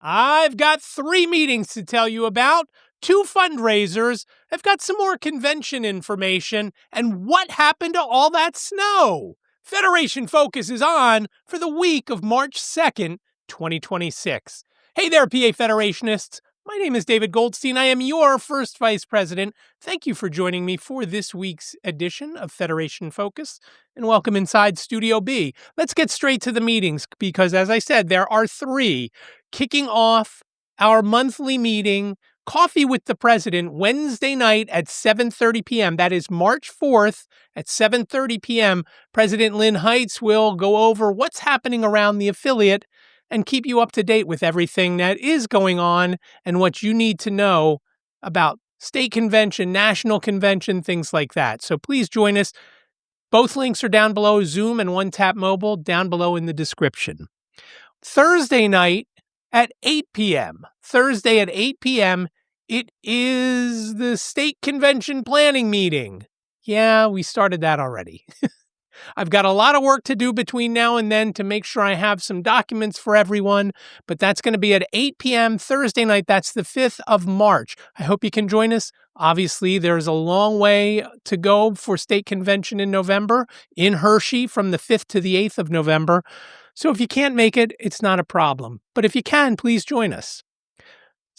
I've got 3 meetings to tell you about, 2 fundraisers, I've got some more convention information, and what happened to all that snow? Federation Focus is on for the week of March 2nd, 2026. Hey there, PA Federationists. My name is David Goldstein. I am your first vice president. Thank you for joining me for this week's edition of Federation Focus, and welcome inside Studio B. Let's get straight to the meetings because, as I said, there are 3. Kicking off our monthly meeting, Coffee with the President, Wednesday night at 7:30 p.m. That is March 4th at 7:30 p.m. President Lynn Heights will go over what's happening around the affiliate and keep you up to date with everything that is going on and what you need to know about state convention, national convention, things like that. So please join us. Both links are down below, Zoom and One Tap Mobile, down below in the description. Thursday night at 8 p.m. Thursday at 8 p.m., it is the state convention planning meeting. Yeah, we started that already. I've got a lot of work to do between now and then to make sure I have some documents for everyone, but that's going to be at 8 p.m. Thursday night. That's the 5th of March. I hope you can join us. Obviously, there's a long way to go for state convention in November in Hershey from the 5th to the 8th of November. So if you can't make it, it's not a problem. But if you can, please join us.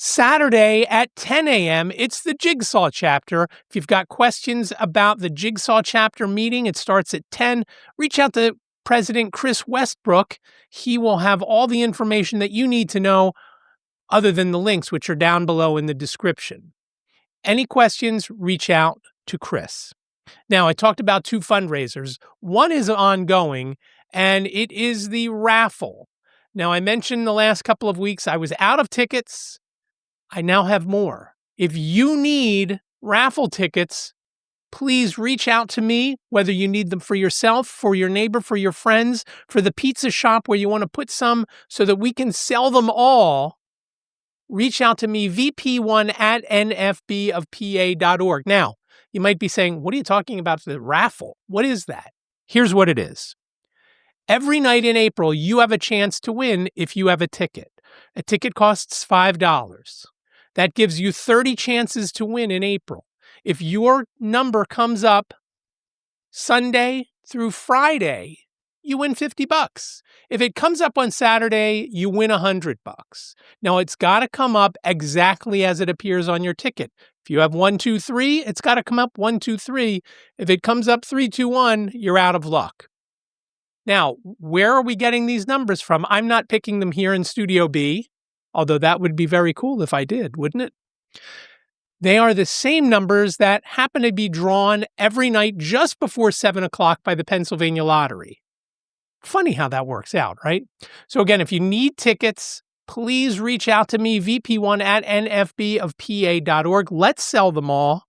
Saturday at 10 a.m., it's the Jigsaw Chapter. If you've got questions about the Jigsaw Chapter meeting, it starts at 10. Reach out to President Chris Westbrook. He will have all the information that you need to know other than the links, which are down below in the description. Any questions, reach out to Chris. Now, I talked about 2 fundraisers. One is ongoing, and it is the Raffle. Now, I mentioned the last couple of weeks I was out of tickets. I now have more. If you need raffle tickets, please reach out to me, whether you need them for yourself, for your neighbor, for your friends, for the pizza shop where you want to put some so that we can sell them all. Reach out to me, vp1@nfbofpa.org. Now, you might be saying, what are you talking about the raffle? What is that? Here's what it is. Every night in April, you have a chance to win if you have a ticket. A ticket costs $5. That gives you 30 chances to win in April. If your number comes up Sunday through Friday, you win $50. If it comes up on Saturday, you win $100. Now, it's got to come up exactly as it appears on your ticket. If you have 1, 2, 3, it's got to come up 1, 2, 3. If it comes up 3, 2, 1, you're out of luck. Now, where are we getting these numbers from? I'm not picking them here in Studio B, although that would be very cool if I did, wouldn't it? They are the same numbers that happen to be drawn every night just before 7 o'clock by the Pennsylvania Lottery. Funny how that works out, right? So again, if you need tickets, please reach out to me, vp1@nfbofpa.org. Let's sell them all.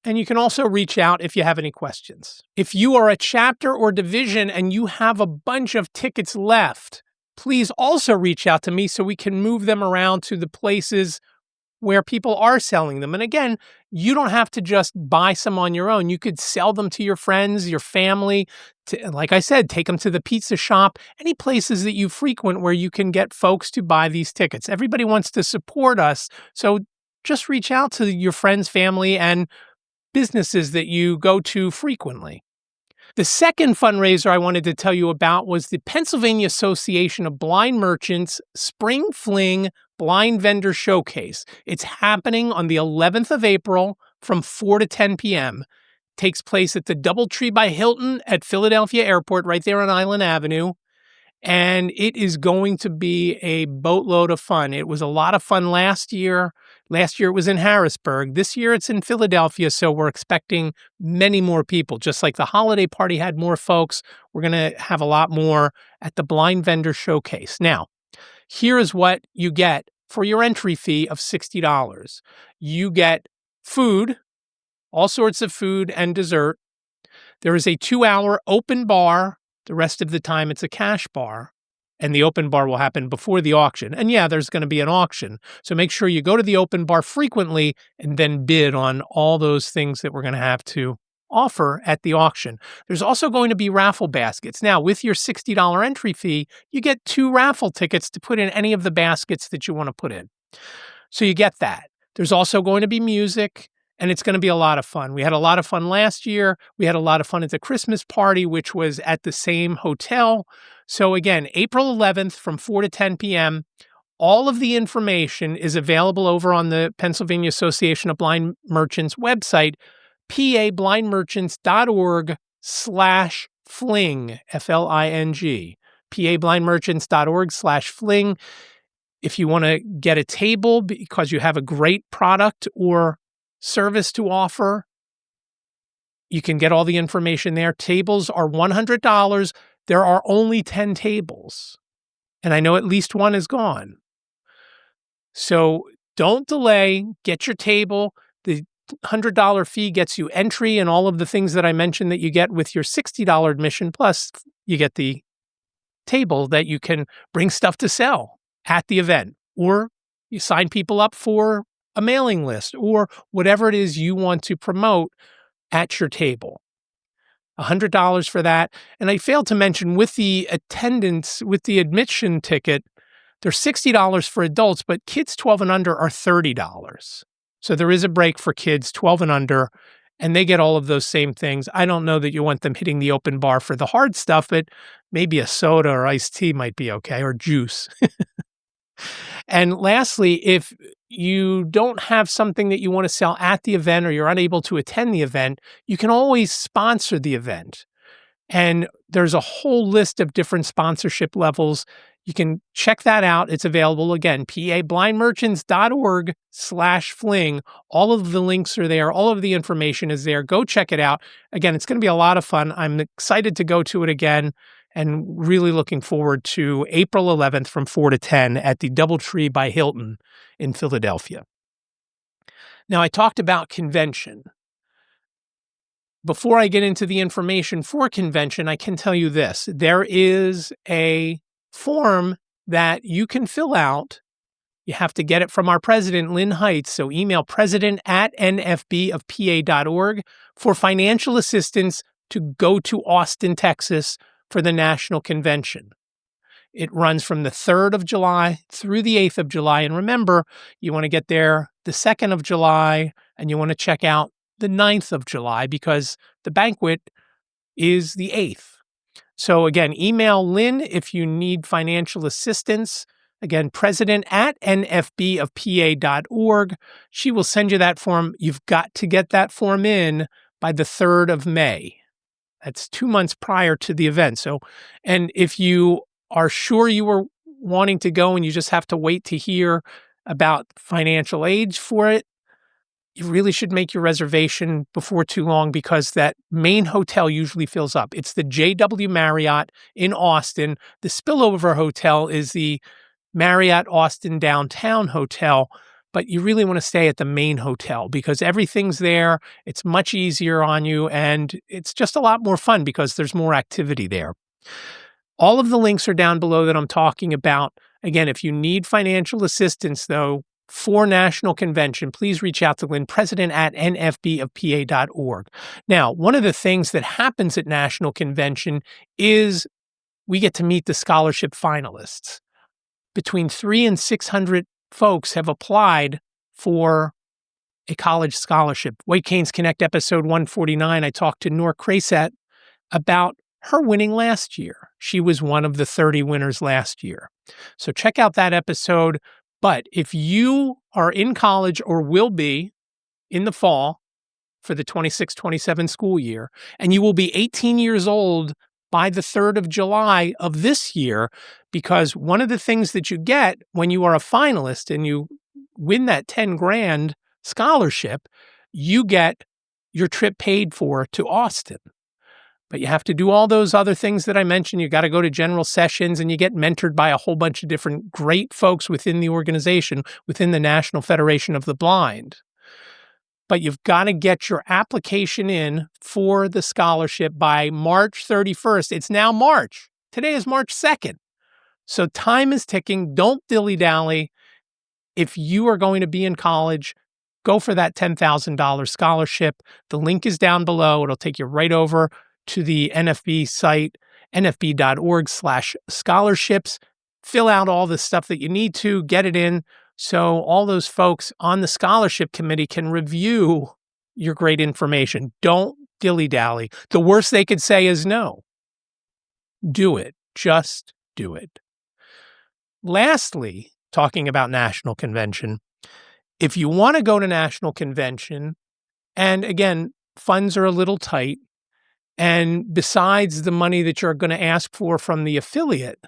And you can also reach out if you have any questions. If you are a chapter or division and you have a bunch of tickets left, please also reach out to me so we can move them around to the places where people are selling them. And again, you don't have to just buy some on your own. You could sell them to your friends, your family. Like I said, take them to the pizza shop, any places that you frequent where you can get folks to buy these tickets. Everybody wants to support us. So just reach out to your friends, family, and businesses that you go to frequently. The second fundraiser I wanted to tell you about was the Pennsylvania Association of Blind Merchants Spring Fling Blind Vendor Showcase. It's happening on the 11th of April from 4 to 10 p.m. Takes place at the Doubletree by Hilton at Philadelphia Airport, right there on Island Avenue. And it is going to be a boatload of fun. It was a lot of fun last year. Last year it was in Harrisburg. This year it's in Philadelphia, so we're expecting many more people. Just like the holiday party had more folks, we're going to have a lot more at the Blind Vendor Showcase. Now, here is what you get for your entry fee of $60. You get food, all sorts of food and dessert. There is a 2-hour open bar. The rest of the time it's a cash bar. And the open bar will happen before the auction. And yeah, there's going to be an auction. So make sure you go to the open bar frequently and then bid on all those things that we're going to have to offer at the auction. There's also going to be raffle baskets. Now, with your $60 entry fee, you get 2 raffle tickets to put in any of the baskets that you want to put in. So you get that. There's also going to be music, and it's going to be a lot of fun. We had a lot of fun last year. We had a lot of fun at the Christmas party, which was at the same hotel. So again, April 11th from 4 to 10 p.m., all of the information is available over on the Pennsylvania Association of Blind Merchants website, pablindmerchants.org/fling, F-L-I-N-G, pablindmerchants.org/fling. If you want to get a table because you have a great product or service to offer, you can get all the information there. Tables are $100. There are only 10 tables, and I know at least one is gone. So don't delay. Get your table. The $100 fee gets you entry and all of the things that I mentioned that you get with your $60 admission. Plus, you get the table that you can bring stuff to sell at the event, or you sign people up for a mailing list, or whatever it is you want to promote at your table. $100 for that. And I failed to mention with the attendance, with the admission ticket, they're $60 for adults, but kids 12 and under are $30. So there is a break for kids 12 and under, and they get all of those same things. I don't know that you want them hitting the open bar for the hard stuff, but maybe a soda or iced tea might be okay, or juice. And lastly, if you don't have something that you want to sell at the event or you're unable to attend the event, you can always sponsor the event. And there's a whole list of different sponsorship levels. You can check that out. It's available again, pablindmerchants.org/fling. All of the links are there. All of the information is there. Go check it out. Again, it's going to be a lot of fun. I'm excited to go to it again and really looking forward to April 11th from 4 to 10 at the Doubletree by Hilton in Philadelphia. Now, I talked about convention. Before I get into the information for convention, I can tell you this. There is a form that you can fill out. You have to get it from our president, Lynn Heights. So email president@nfbofpa.org for financial assistance to go to Austin, Texas for the national convention. It runs from the 3rd of July through the 8th of July. And remember, you want to get there the 2nd of July and you want to check out the 9th of July because the banquet is the 8th. So again, email Lynn if you need financial assistance. Again, president@nfbofpa.org. She will send you that form. You've got to get that form in by the 3rd of May. That's 2 months prior to the event. So, and if you are sure you were wanting to go and you just have to wait to hear about financial aid for it, you really should make your reservation before too long because that main hotel usually fills up. It's the JW Marriott in Austin. The spillover hotel is the Marriott Austin Downtown Hotel, but you really want to stay at the main hotel because everything's there. It's much easier on you, and it's just a lot more fun because there's more activity there. All of the links are down below that I'm talking about. Again, if you need financial assistance, though, for National Convention, please reach out to Lynn, president@nfbofpa.org. Now, one of the things that happens at National Convention is we get to meet the scholarship finalists. Between 300 and 600 folks have applied for a college scholarship. White Canes Connect episode 149, I talked to Nor Crasat about her winning last year. She was one of the 30 winners last year. So check out that episode. But if you are in college or will be in the fall for the 26-27 school year, and you will be 18 years old by the 3rd of July of this year, because one of the things that you get when you are a finalist and you win that 10 grand scholarship, you get your trip paid for to Austin. But you have to do all those other things that I mentioned. You got to go to general sessions and you get mentored by a whole bunch of different great folks within the organization, within the National Federation of the Blind. But you've got to get your application in for the scholarship by March 31st. It's now March. Today is March 2nd. So time is ticking. Don't dilly-dally. If you are going to be in college, go for that $10,000 scholarship. The link is down below. It'll take you right over to the NFB site, nfb.org/scholarships. Fill out all the stuff that you need to, get it in, so all those folks on the scholarship committee can review your great information. Don't dilly-dally. The worst they could say is no. Do it. Just do it. Lastly, talking about National Convention, if you want to go to National Convention, and again, funds are a little tight, and besides the money that you're going to ask for from the affiliate,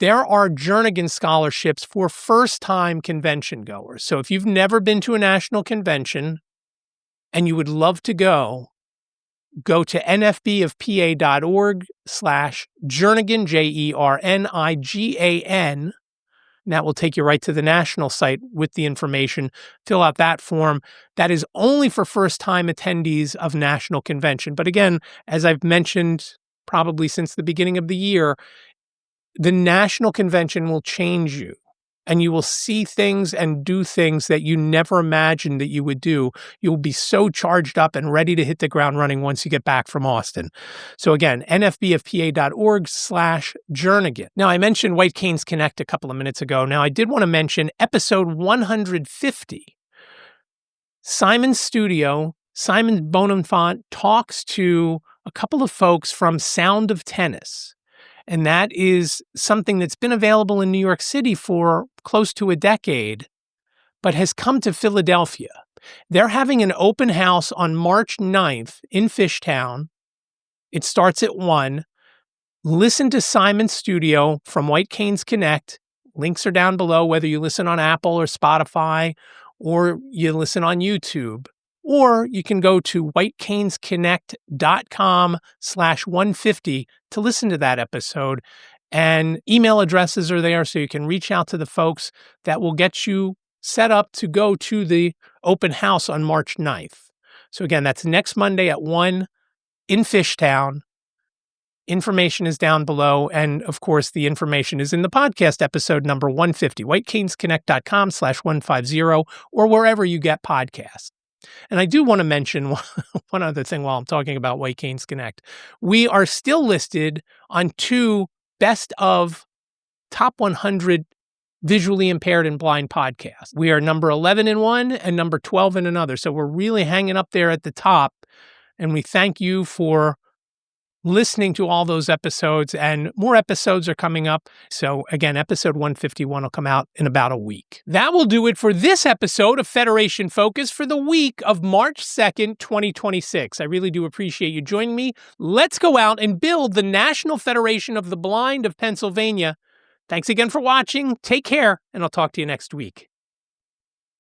there are Jernigan scholarships for first-time convention goers. So if you've never been to a national convention and you would love to go to nfbofpa.org/Jernigan, Jernigan. And that will take you right to the national site with the information. Fill out that form. That is only for first-time attendees of national convention. But again, as I've mentioned probably since the beginning of the year, the national convention will change you, and you will see things and do things that you never imagined that you would do. You'll be so charged up and ready to hit the ground running once you get back from Austin. So again, nfbofpa.org/Jernigan. Now, I mentioned White Canes Connect a couple of minutes ago. Now, I did want to mention episode 150. Simon's studio, Simon Bonenfant, talks to a couple of folks from Sound of Tennis. And that is something that's been available in New York City for close to a decade, but has come to Philadelphia. They're having an open house on March 9th in Fishtown. It starts at 1. Listen to Simon's studio from White Canes Connect. Links are down below, whether you listen on Apple or Spotify, or you listen on YouTube. Or you can go to whitecanesconnect.com/150 to listen to that episode. And email addresses are there, so you can reach out to the folks that will get you set up to go to the open house on March 9th. So again, that's next Monday at 1 in Fishtown. Information is down below. And of course, the information is in the podcast episode number 150, whitecanesconnect.com/150, or wherever you get podcasts. And I do want to mention one other thing while I'm talking about White Canes Connect. We are still listed on 2 best of top 100 visually impaired and blind podcasts. We are number 11 in one and number 12 in another. So we're really hanging up there at the top. And we thank you for listening to all those episodes, and more episodes are coming up. So again, episode 151 will come out in about a week. That will do it for this episode of Federation Focus for the week of March 2nd, 2026. I really do appreciate you joining me. Let's go out and build the National Federation of the Blind of Pennsylvania. Thanks again for watching. Take care, and I'll talk to you next week.